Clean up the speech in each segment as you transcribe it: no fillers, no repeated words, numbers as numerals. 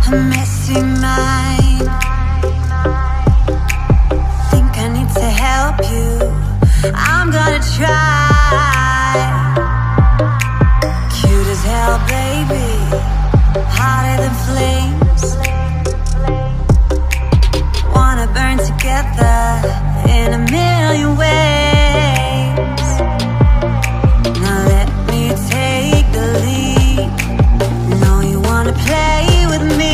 a messy mind. Think I need to help you, I'm gonna try. Cute as hell, baby, hotter than flames. Wanna burn together in a million ways. Now let me take the lead. Know you wanna play with me.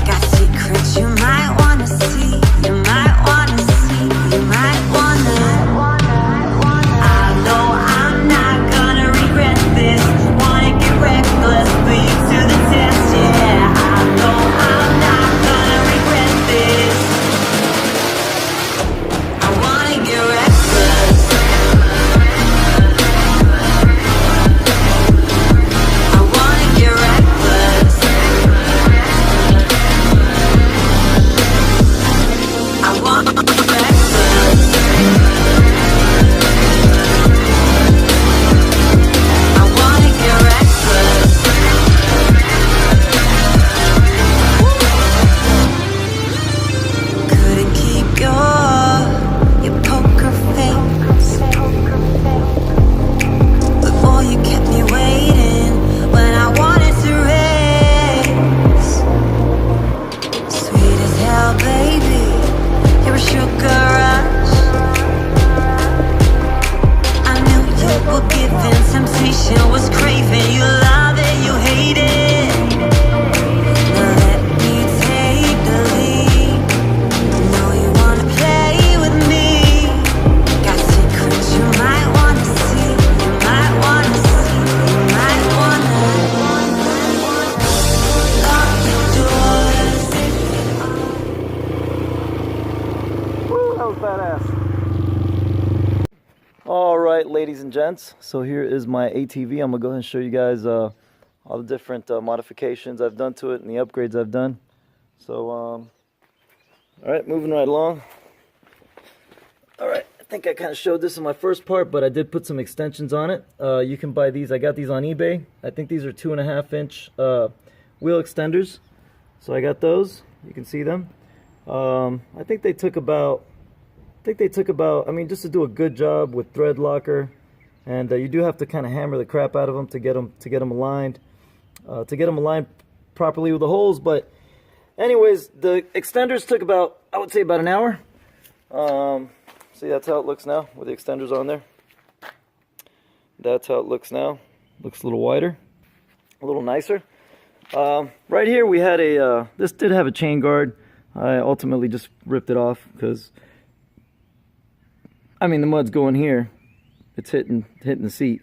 Got secrets you might wanna see. You might wanna see. You might wanna. I know I'm not gonna regret this. Wanna get reckless, put you to the test, yeah. I know I'm not gonna regret this. I wanna get reckless. I wanna get reckless. I wanna get reckless. I wanna get reckless. Couldn't keep your poker face. But boy, you kept me waiting when I wanted to race. Sweet as hell, baby, you're a sugar rush. I knew you were giving, temptation was craving. You love it, you hate it. Now let me take the lead. Know you wanna play with me. Got secrets you might wanna see. You might wanna see. You might wanna. Lock the doors. Woo, that was badass. All right, ladies and gents. So here is my ATV. I'm gonna go ahead and show you guys all the different modifications I've done to it and the upgrades I've done. So, all right, moving right along. All right, I think I kind of showed this in my first part, but I did put some extensions on it. You can buy these. I got these on eBay. I think these are 2.5-inch wheel extenders. So I got those. You can see them. I think they took about. I mean, just to do a good job with thread locker, and you do have to kind of hammer the crap out of them to get them aligned, properly with the holes. But anyways, the extenders took about, I would say, about an hour. See, that's how it looks now with the extenders on there. That's how it looks now. Looks a little wider, a little nicer. Right here we had a. This did have a chain guard. I ultimately just ripped it off because, I mean, the mud's going here. It's hitting the seat.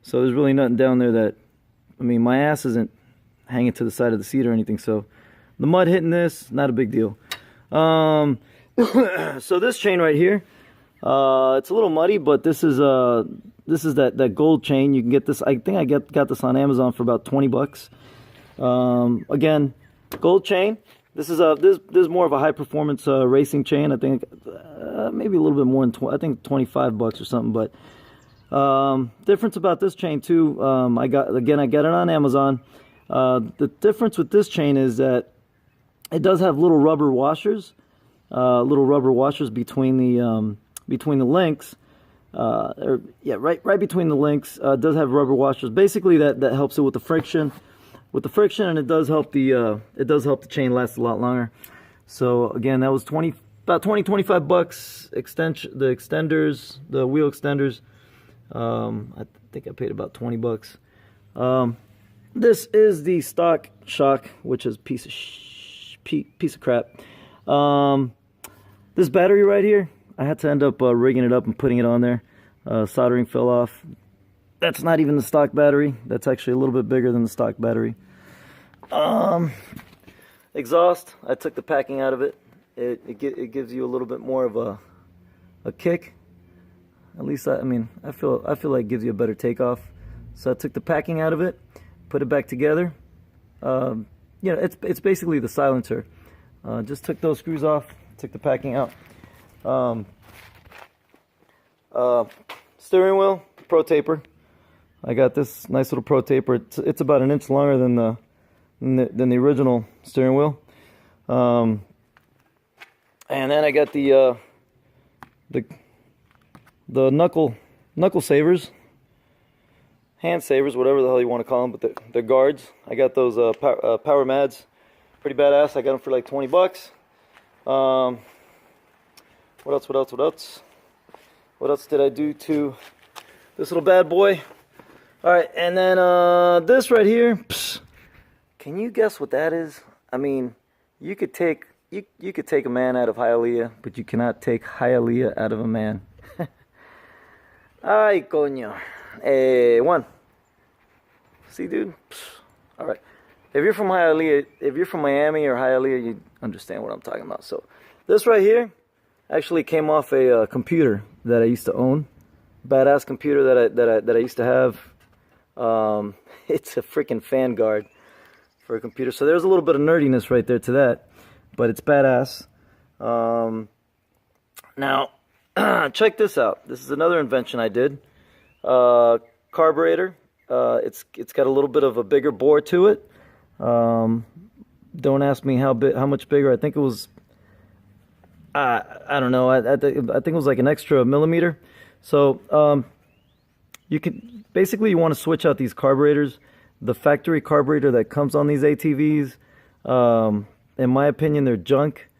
So there's really nothing down there that, I mean, my ass isn't hanging to the side of the seat or anything. So the mud hitting this, not a big deal. So this chain right here, it's a little muddy, but this is that gold chain. You can get this. I think I got this on Amazon for about 20 bucks. Again, gold chain. This is more of a high performance racing chain. I think maybe a little bit more than I think 25 bucks or something. But difference about this chain too. I got it on Amazon. The difference with this chain is that it does have little rubber washers between the links. Right between the links. It does have rubber washers. Basically, that helps it with the friction. And it does help the chain last a lot longer. So again, that was about 25 bucks. The extenders, the wheel extenders. I think I paid about 20 bucks. This is the stock shock, which is piece of crap. This battery right here, I had to end up rigging it up and putting it on there. Soldering fell off. That's not even the stock battery. That's actually a little bit bigger than the stock battery. Exhaust, I took the packing out of it. It gives you a little bit more of a kick. At least I feel like it gives you a better takeoff. So I took the packing out of it, put it back together. It's basically the silencer. Just took those screws off, took the packing out. Steering wheel, pro taper. I got this nice little pro taper. It's about an inch longer than than the original steering wheel. And then I got the knuckle savers, hand savers, whatever the hell you want to call them, but the guards. I got those power mads, pretty badass. I got them for like 20 bucks. What else? What else did I do to this little bad boy? All right, and then this right here. Psh, can you guess what that is? I mean, you could take a man out of Hialeah, but you cannot take Hialeah out of a man. Ay, coño. One. See, dude? All right. If you're from Hialeah, if you're from Miami or Hialeah, you understand what I'm talking about. So, this right here actually came off a computer that I used to own. Badass computer that I used to have. It's a freaking fan guard for a computer. So there's a little bit of nerdiness right there to that, but it's badass. Now, check this out. This is another invention I did. Carburetor. It's got a little bit of a bigger bore to it. Don't ask me how much bigger. I think it was. I don't know. I think it was like an extra millimeter. So you can basically, you want to switch out these carburetors. The factory carburetor that comes on these ATVs, in my opinion, they're junk.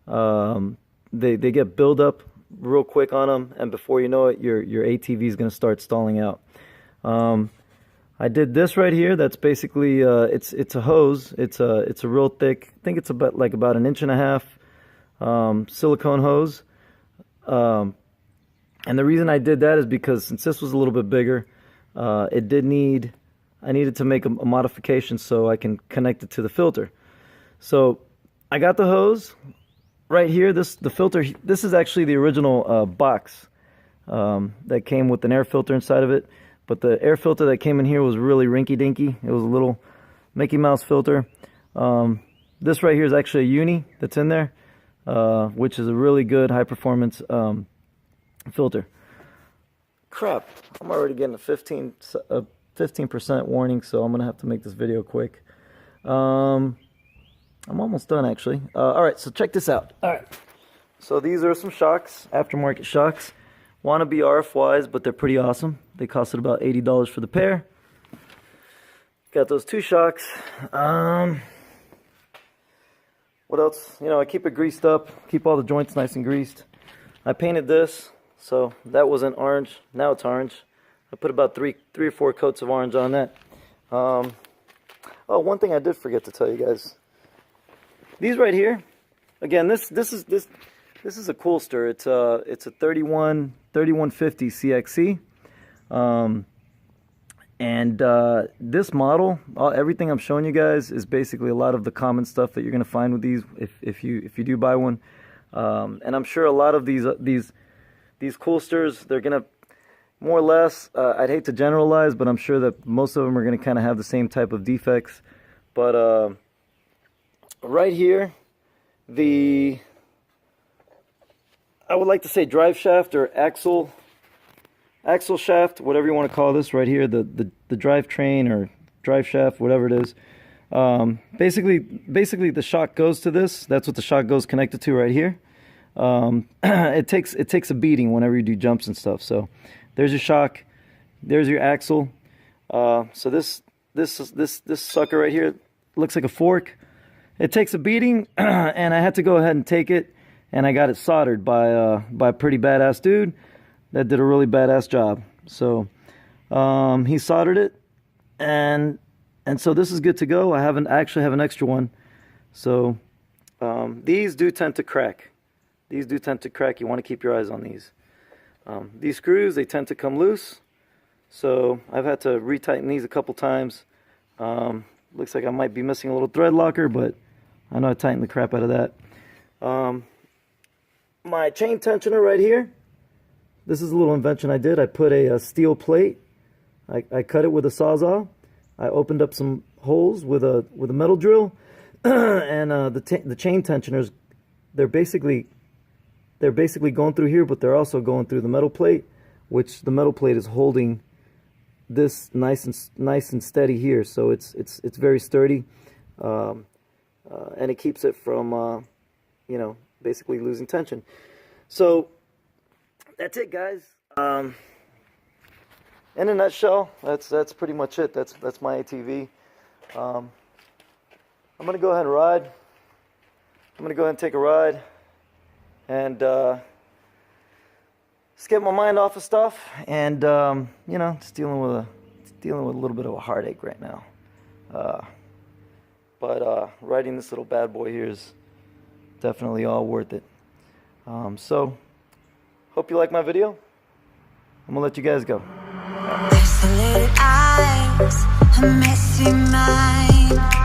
They get build up real quick on them, and before you know it, your ATV is going to start stalling out. I did this right here. That's basically it's a hose. It's a real thick. I think it's about an 1.5 inch silicone hose. And the reason I did that is because since this was a little bit bigger, I needed to make a modification so I can connect it to the filter. So I got the hose right here. The filter. This is actually the original box that came with an air filter inside of it. But the air filter that came in here was really rinky-dinky. It was a little Mickey Mouse filter. This right here is actually a uni that's in there, which is a really good high-performance filter. Crap, I'm already getting a 15% warning, so I'm going to have to make this video quick. I'm almost done, actually. Alright, so check this out. Alright, so these are some shocks, aftermarket shocks. Want to be RF-wise, but they're pretty awesome. They costed about $80 for the pair. Got those two shocks. What else? You know, I keep it greased up. Keep all the joints nice and greased. I painted this, so that wasn't orange. Now it's orange. I put about three or four coats of orange on that. Oh, one thing I did forget to tell you guys. These right here. Again, this is a Coolster. It's a 3150 CXC. This model, everything I'm showing you guys is basically a lot of the common stuff that you're gonna find with these if you do buy one. And I'm sure a lot of these Coolsters, they're gonna more or less. I'd hate to generalize, but I'm sure that most of them are gonna kind of have the same type of defects. But right here, I would like to say drive shaft or axle shaft, whatever you want to call this right here, the drivetrain or drive shaft, whatever it is. Basically the shock goes to this. That's what the shock goes connected to right here. It takes a beating whenever you do jumps and stuff. So there's your shock, there's your axle. So this sucker right here looks like a fork. It takes a beating, and I had to go ahead and take it, and I got it soldered by a pretty badass dude that did a really badass job. So he soldered it, and so this is good to go. I actually have an extra one. So these do tend to crack. You want to keep your eyes on these. These screws, they tend to come loose. So I've had to retighten these a couple times. Looks like I might be missing a little thread locker, but I know I tightened the crap out of that. My chain tensioner right here. This is a little invention I did. I put a steel plate. I cut it with a Sawzall. I opened up some holes with a metal drill, and the chain tensioners, they're basically going through here, but they're also going through the metal plate, which the metal plate is holding this nice and steady here. So it's very sturdy. and it keeps it from, you know, basically losing tension. So that's it, guys. In a nutshell, that's pretty much it. That's my ATV. I'm gonna go ahead and ride. I'm gonna go ahead and take a ride, and just get my mind off of stuff. And you know, just dealing with a little bit of a heartache right now. But riding this little bad boy here is definitely all worth it. So hope you like my video. I'm gonna let you guys go. Isolated eyes, a messy mind.